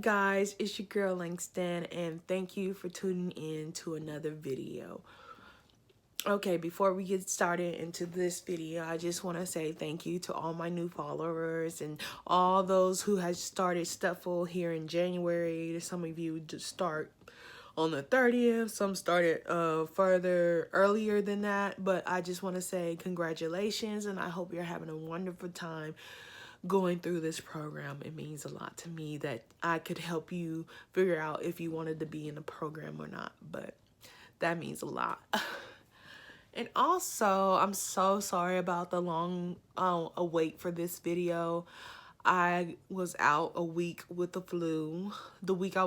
guys, it's your girl Langston, and thank you for tuning in to another video. Okay, before we get started into this video, I just want to say thank you to all my new followers and all those who have started Stufful here in January. Some of you just start on the 30th, some started further earlier than that, but I just want to say congratulations, and I hope you're having a wonderful time going through this program. It means a lot to me that I could help you figure out if you wanted to be in the program or not, but that means a lot. And also, I'm so sorry about the long wait for this video. I was out a week with the flu. The weekend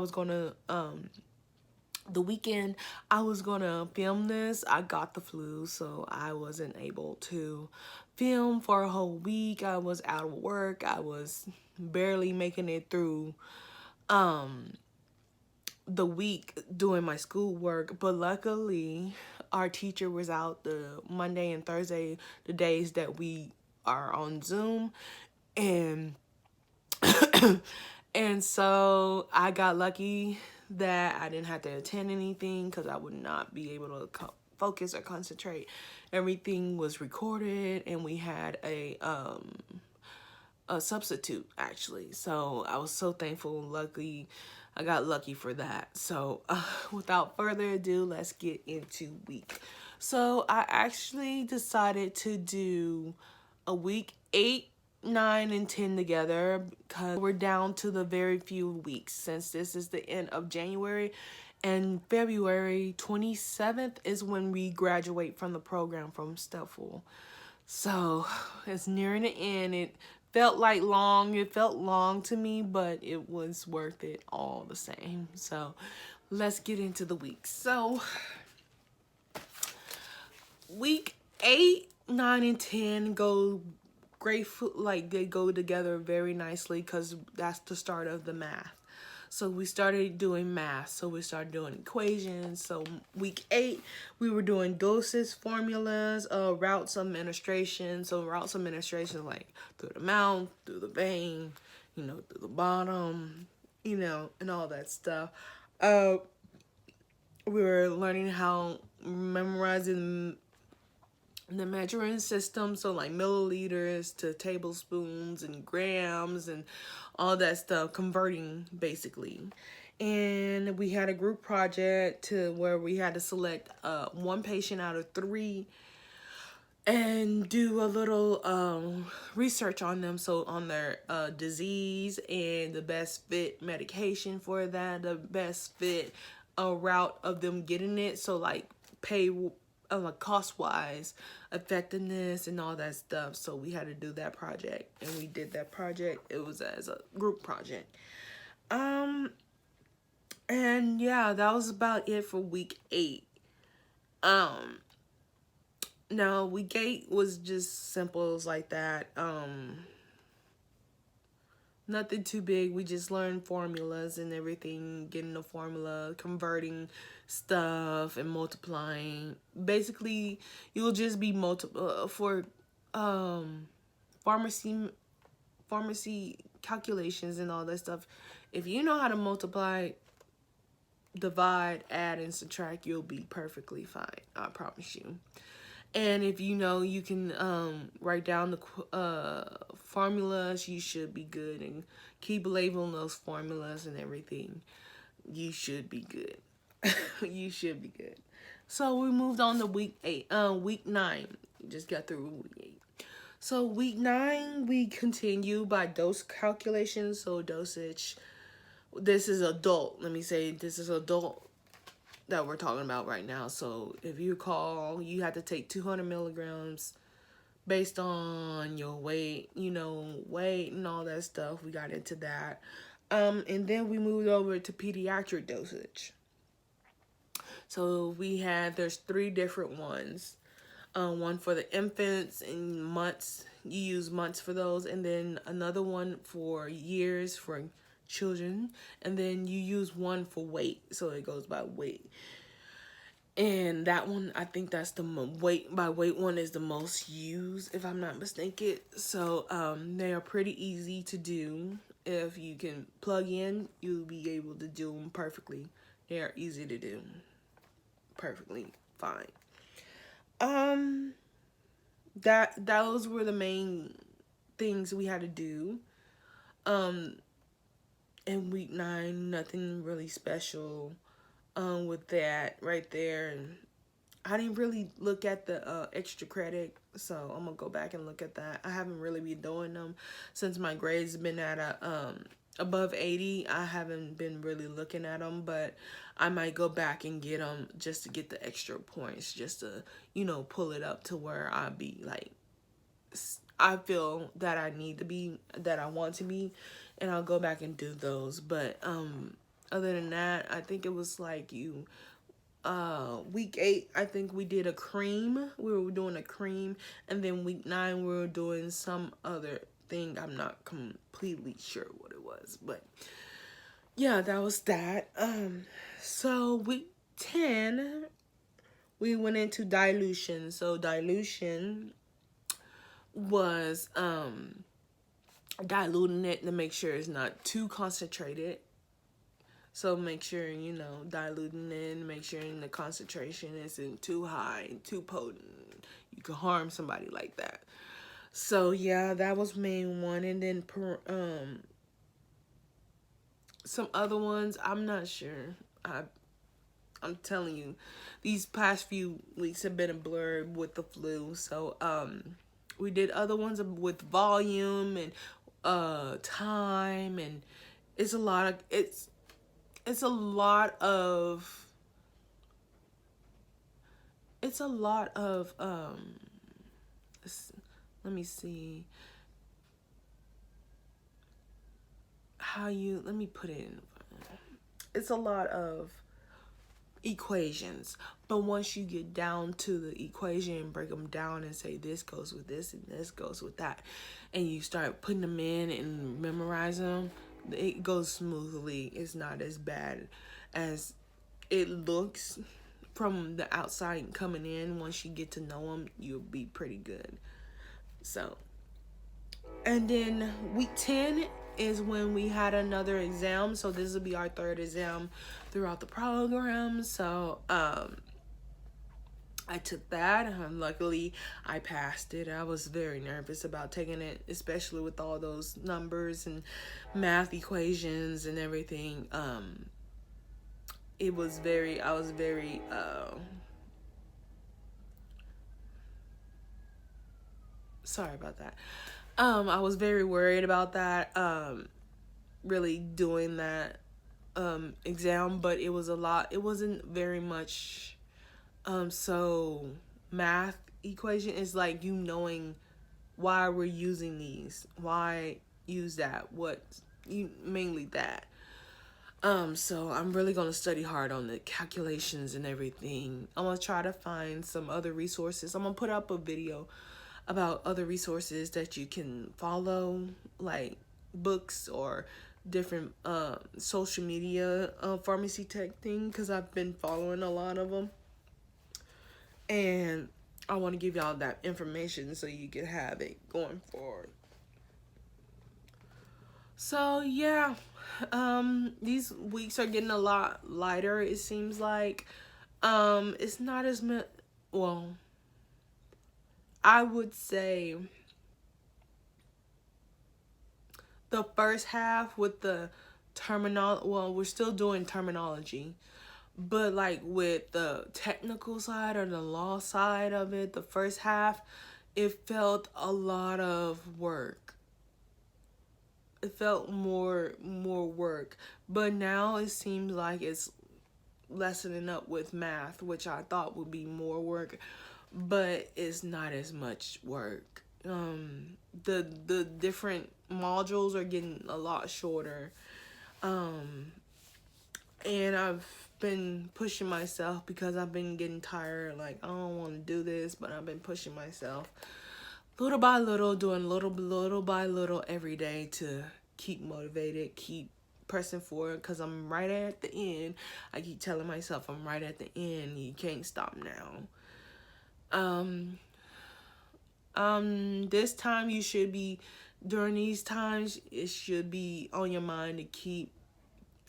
I was gonna film this, I got the flu, so I wasn't able to film for a whole week. I was out of work. I was barely making it through the week doing my schoolwork, but luckily our teacher was out the Monday and Thursday, the days that we are on Zoom, and and so I got lucky that I didn't have to attend anything because I would not be able to focus or concentrate. Everything was recorded, and we had a substitute actually. So I was so thankful. Luckily, I got lucky for that. So without further ado, let's get into week. So I actually decided to do a week 8, 9, and 10 together because we're down to the very few weeks since this is the end of January, and February 27th is when we graduate from the program from Stufful. So it's nearing the end. It felt long to me, but it was worth it all the same. So let's get into the weeks. So week 8, 9, and 10 go grateful, like they go together very nicely because that's the start of the math. So we started doing math. So we started doing equations. So week 8, we were doing doses, formulas, routes of administration. So routes of administration, like through the mouth, through the vein, through the bottom, and all that stuff. We were learning how memorizing the measuring system, so like milliliters to tablespoons and grams and all that stuff, converting basically. And we had a group project to where we had to select one patient out of 3 and do a little research on them, so on their disease and the best fit medication for that, the best fit route of them getting it, so like pay cost-wise, effectiveness, and all that stuff. So we had to do that project, and we did that project. It was as a group project. And yeah, that was about it for week 8. Now week 8 was just simple as like that. Nothing too big. We just learned formulas and everything, getting the formula, converting stuff, and multiplying. Basically, you'll just be for pharmacy calculations and all that stuff. If you know how to multiply, divide, add, and subtract, you'll be perfectly fine. I promise you. And if you know you can write down the formulas, you should be good. And keep labeling those formulas and everything. You should be good. You should be good. So we moved on to week 9. We just got through week 8. So week 9, we continue by dose calculations. So dosage. This is adult. Let me say this is adult that we're talking about right now. So if you recall, you have to take 200 milligrams based on your weight, weight and all that stuff. We got into that. And then we moved over to pediatric dosage. So there's 3 different ones. One for the infants and months. You use months for those. And then another one for years for children, and then you use one for weight, so it goes by weight. And that one, I think that's the weight by weight one is the most used, if I'm not mistaken. So they are pretty easy to do. if you can plug in, you'll be able to do them perfectly. They're easy to do. Perfectly fine. Those were the main things we had to do. In week 9, nothing really special with that right there. And I didn't really look at the extra credit, so I'm gonna go back and look at that. I haven't really been doing them since my grades been at a above 80. I haven't been really looking at them, but I might go back and get them just to get the extra points, just to, you know, pull it up to where I be like, I feel that I need to be, that I want to be, and I'll go back and do those. But other than that, I think it was like week 8, I think we did a cream. We were doing a cream, and then week 9 we were doing some other thing. I'm not completely sure what it was, but yeah, that was that. So week 10 we went into dilution. So dilution was diluting it to make sure it's not too concentrated. So make sure, you know, diluting it, make sure the concentration isn't too high and too potent. You could harm somebody like that. So yeah, that was main one. And then some other ones, I'm not sure. I'm telling you, these past few weeks have been a blur with the flu. So we did other ones with volume and time, and it's a lot of it's a lot of let me see let me put it in. It's a lot of equations, but once you get down to the equation and break them down and say this goes with this and this goes with that, and you start putting them in and memorize them, it goes smoothly. It's not as bad as it looks from the outside coming in. Once you get to know them, you'll be pretty good. So, and then week 10 is when we had another exam. So this will be our 3rd exam throughout the program. So I took that, and luckily I passed it. I was very nervous about taking it, especially with all those numbers and math equations and everything. I was very sorry about that. I was very worried about that, really doing that exam, but it was a lot. It wasn't very much. So math equation is like you knowing why we're using these, why use that, what you mainly that. So I'm really gonna study hard on the calculations and everything. I'm gonna try to find some other resources. I'm gonna put up a video about other resources that you can follow, like books or different social media pharmacy tech thing, because I've been following a lot of them. And I want to give y'all that information so you can have it going forward. So yeah, these weeks are getting a lot lighter, it seems like. It's not as much, well, I would say the first half with the we're still doing terminology. But like with the technical side or the law side of it, the first half, it felt a lot of work. It felt more work. But now it seems like it's lessening up with math, which I thought would be more work, but it's not as much work. The different modules are getting a lot shorter. And I've been pushing myself because I've been getting tired. Like, I don't want to do this, but I've been pushing myself little by little, doing little by little every day to keep motivated, keep pressing forward, because I'm right at the end. I keep telling myself I'm right at the end. You can't stop now. This time you should be during these times, it should be on your mind to keep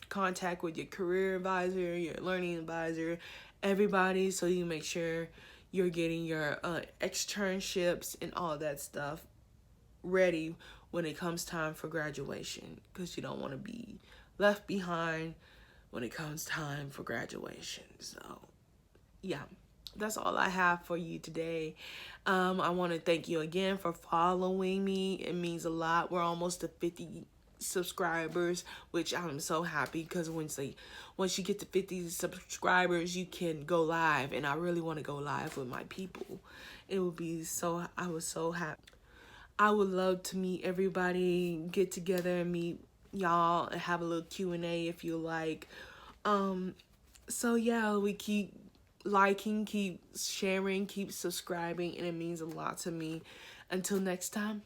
contact with your career advisor, your learning advisor, everybody, so you make sure you're getting your externships and all that stuff ready when it comes time for graduation, because you don't want to be left behind when it comes time for graduation. So yeah, that's all I have for you today. I want to thank you again for following me. It means a lot. We're almost to 50 subscribers, which I'm so happy, because once you get to 50 subscribers, you can go live, and I really want to go live with my people. It would be so, I was so happy. I would love to meet everybody, get together and meet y'all and have a little Q&A if you like. So yeah, we keep liking, keep sharing, keep subscribing, and it means a lot to me. Until next time,